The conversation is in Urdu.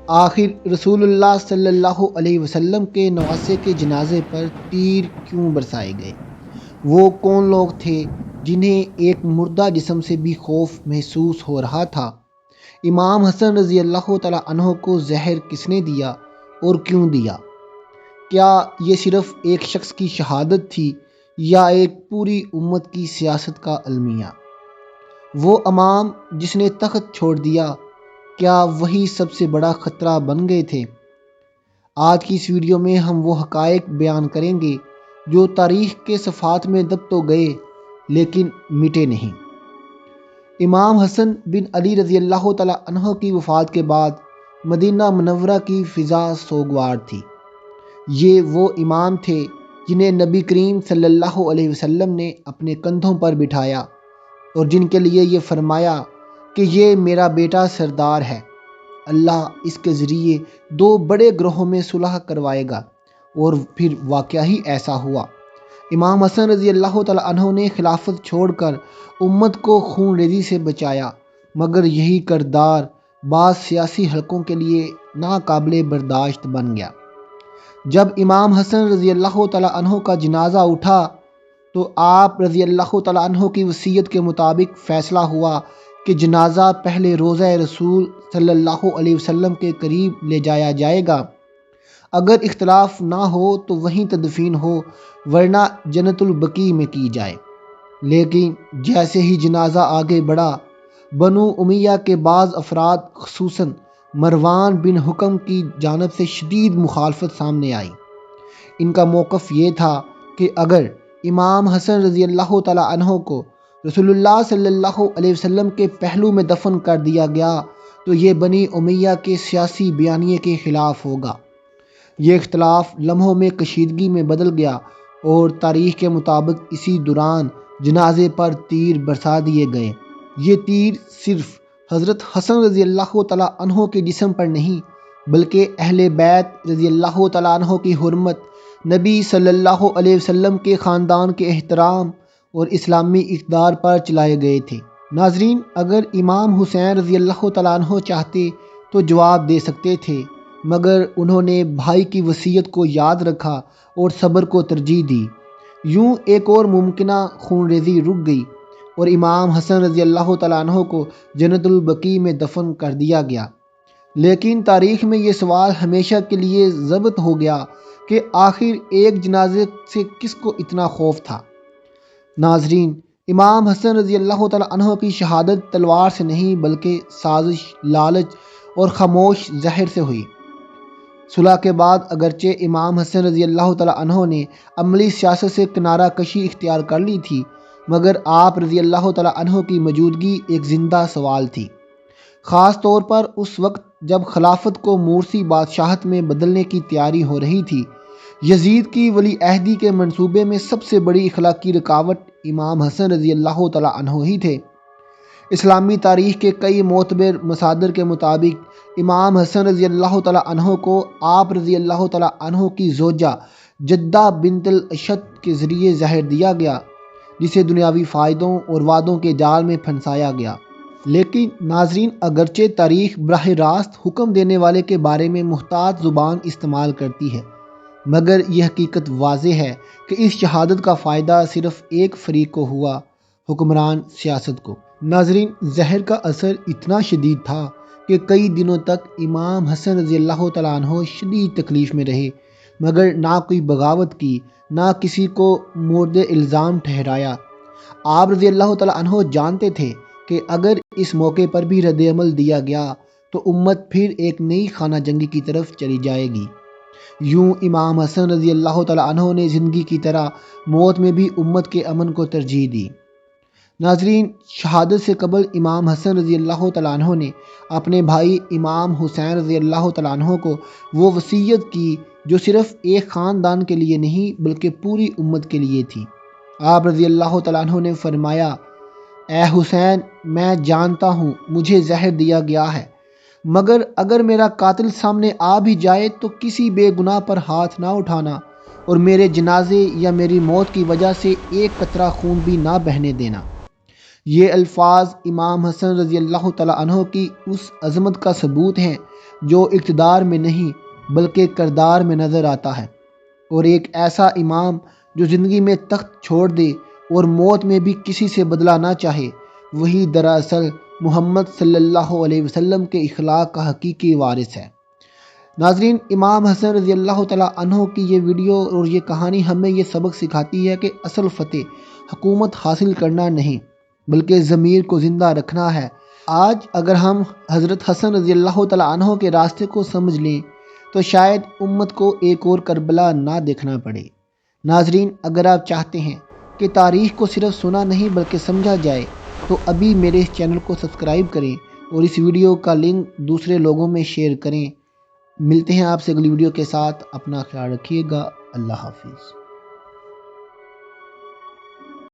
آخر رسول اللہ صلی اللہ علیہ وسلم کے نواسے کے جنازے پر تیر کیوں برسائے گئے؟ وہ کون لوگ تھے جنہیں ایک مردہ جسم سے بھی خوف محسوس ہو رہا تھا؟ امام حسن رضی اللہ تعالیٰ عنہ کو زہر کس نے دیا اور کیوں دیا؟ کیا یہ صرف ایک شخص کی شہادت تھی یا ایک پوری امت کی سیاست کا المیہ؟ وہ امام جس نے تخت چھوڑ دیا، کیا وہی سب سے بڑا خطرہ بن گئے تھے؟ آج کی اس ویڈیو میں ہم وہ حقائق بیان کریں گے جو تاریخ کے صفحات میں دب تو گئے لیکن مٹے نہیں۔ امام حسن بن علی رضی اللہ تعالیٰ عنہ کی وفات کے بعد مدینہ منورہ کی فضا سوگوار تھی۔ یہ وہ امام تھے جنہیں نبی کریم صلی اللہ علیہ وسلم نے اپنے کندھوں پر بٹھایا اور جن کے لیے یہ فرمایا کہ یہ میرا بیٹا سردار ہے، اللہ اس کے ذریعے دو بڑے گروہوں میں صلح کروائے گا، اور پھر واقعہ ہی ایسا ہوا۔ امام حسن رضی اللہ تعالیٰ عنہ نے خلافت چھوڑ کر امت کو خون ریزی سے بچایا، مگر یہی کردار بعض سیاسی حلقوں کے لیے ناقابل برداشت بن گیا۔ جب امام حسن رضی اللہ تعالیٰ عنہ کا جنازہ اٹھا تو آپ رضی اللہ تعالیٰ عنہ کی وصیت کے مطابق فیصلہ ہوا کہ جنازہ پہلے روضہ رسول صلی اللہ علیہ وسلم کے قریب لے جایا جائے گا، اگر اختلاف نہ ہو تو وہیں تدفین ہو، ورنہ جنت البقیع میں کی جائے۔ لیکن جیسے ہی جنازہ آگے بڑھا، بنو امیہ کے بعض افراد خصوصاً مروان بن حکم کی جانب سے شدید مخالفت سامنے آئی۔ ان کا موقف یہ تھا کہ اگر امام حسن رضی اللہ تعالیٰ عنہ کو رسول اللہ صلی اللہ علیہ وسلم کے پہلو میں دفن کر دیا گیا تو یہ بنی امیہ کے سیاسی بیانیے کے خلاف ہوگا۔ یہ اختلاف لمحوں میں کشیدگی میں بدل گیا اور تاریخ کے مطابق اسی دوران جنازے پر تیر برسا دیے گئے۔ یہ تیر صرف حضرت حسن رضی اللہ تعالیٰ عنہ کے جسم پر نہیں بلکہ اہل بیت رضی اللہ تعالیٰ عنہ کی حرمت، نبی صلی اللہ علیہ وسلم کے خاندان کے احترام اور اسلامی اقتدار پر چلائے گئے تھے۔ ناظرین، اگر امام حسین رضی اللہ تعالیٰ عنہ چاہتے تو جواب دے سکتے تھے، مگر انہوں نے بھائی کی وصیت کو یاد رکھا اور صبر کو ترجیح دی۔ یوں ایک اور ممکنہ خون ریزی رک گئی اور امام حسن رضی اللہ تعالیٰ عنہ کو جنت البقیع میں دفن کر دیا گیا۔ لیکن تاریخ میں یہ سوال ہمیشہ کے لیے ضبط ہو گیا کہ آخر ایک جنازے سے کس کو اتنا خوف تھا؟ ناظرین، امام حسن رضی اللہ تعالیٰ عنہ کی شہادت تلوار سے نہیں بلکہ سازش، لالچ اور خاموش زہر سے ہوئی۔ صلح کے بعد اگرچہ امام حسن رضی اللہ تعالیٰ عنہ نے عملی سیاست سے کنارہ کشی اختیار کر لی تھی، مگر آپ رضی اللہ تعالیٰ عنہ کی موجودگی ایک زندہ سوال تھی، خاص طور پر اس وقت جب خلافت کو مورسی بادشاہت میں بدلنے کی تیاری ہو رہی تھی۔ یزید کی ولی عہدی کے منصوبے میں سب سے بڑی اخلاقی رکاوٹ امام حسن رضی اللہ تعالیٰ عنہ ہی تھے۔ اسلامی تاریخ کے کئی معتبر مصادر کے مطابق امام حسن رضی اللہ تعالیٰ عنہ کو آپ رضی اللہ تعالیٰ عنہ کی زوجہ جدہ بنت الاشد کے ذریعے زہر دیا گیا، جسے دنیاوی فائدوں اور وعدوں کے جال میں پھنسایا گیا۔ لیکن ناظرین، اگرچہ تاریخ براہ راست حکم دینے والے کے بارے میں محتاط زبان استعمال کرتی ہے، مگر یہ حقیقت واضح ہے کہ اس شہادت کا فائدہ صرف ایک فریق کو ہوا، حکمران سیاست کو۔ ناظرین، زہر کا اثر اتنا شدید تھا کہ کئی دنوں تک امام حسن رضی اللہ تعالیٰ عنہ شدید تکلیف میں رہے، مگر نہ کوئی بغاوت کی، نہ کسی کو مورد الزام ٹھہرایا۔ آپ رضی اللہ تعالیٰ عنہ جانتے تھے کہ اگر اس موقع پر بھی رد عمل دیا گیا تو امت پھر ایک نئی خانہ جنگی کی طرف چلی جائے گی۔ یوں امام حسن رضی اللہ تعالیٰ عنہ نے زندگی کی طرح موت میں بھی امت کے امن کو ترجیح دی۔ ناظرین، شہادت سے قبل امام حسن رضی اللہ تعالیٰ عنہ نے اپنے بھائی امام حسین رضی اللہ تعالیٰ عنہ کو وہ وصیت کی جو صرف ایک خاندان کے لیے نہیں بلکہ پوری امت کے لیے تھی۔ آپ رضی اللہ تعالیٰ عنہ نے فرمایا، اے حسین، میں جانتا ہوں مجھے زہر دیا گیا ہے، مگر اگر میرا قاتل سامنے آ بھی جائے تو کسی بے گناہ پر ہاتھ نہ اٹھانا اور میرے جنازے یا میری موت کی وجہ سے ایک قطرہ خون بھی نہ بہنے دینا۔ یہ الفاظ امام حسن رضی اللہ تعالیٰ عنہ کی اس عظمت کا ثبوت ہیں جو اقتدار میں نہیں بلکہ کردار میں نظر آتا ہے، اور ایک ایسا امام جو زندگی میں تخت چھوڑ دے اور موت میں بھی کسی سے بدلہ نہ چاہے، وہی دراصل محمد صلی اللہ علیہ وسلم کے اخلاق کا حقیقی وارث ہے۔ ناظرین، امام حسن رضی اللہ تعالیٰ عنہ کی یہ ویڈیو اور یہ کہانی ہمیں یہ سبق سکھاتی ہے کہ اصل فتح حکومت حاصل کرنا نہیں بلکہ ضمیر کو زندہ رکھنا ہے۔ آج اگر ہم حضرت حسن رضی اللہ تعالیٰ عنہ کے راستے کو سمجھ لیں تو شاید امت کو ایک اور کربلا نہ دیکھنا پڑے۔ ناظرین، اگر آپ چاہتے ہیں کہ تاریخ کو صرف سنا نہیں بلکہ سمجھا جائے تو ابھی میرے اس چینل کو سبسکرائب کریں اور اس ویڈیو کا لنک دوسرے لوگوں میں شیئر کریں۔ ملتے ہیں آپ سے اگلی ویڈیو کے ساتھ، اپنا خیال رکھیے گا، اللہ حافظ۔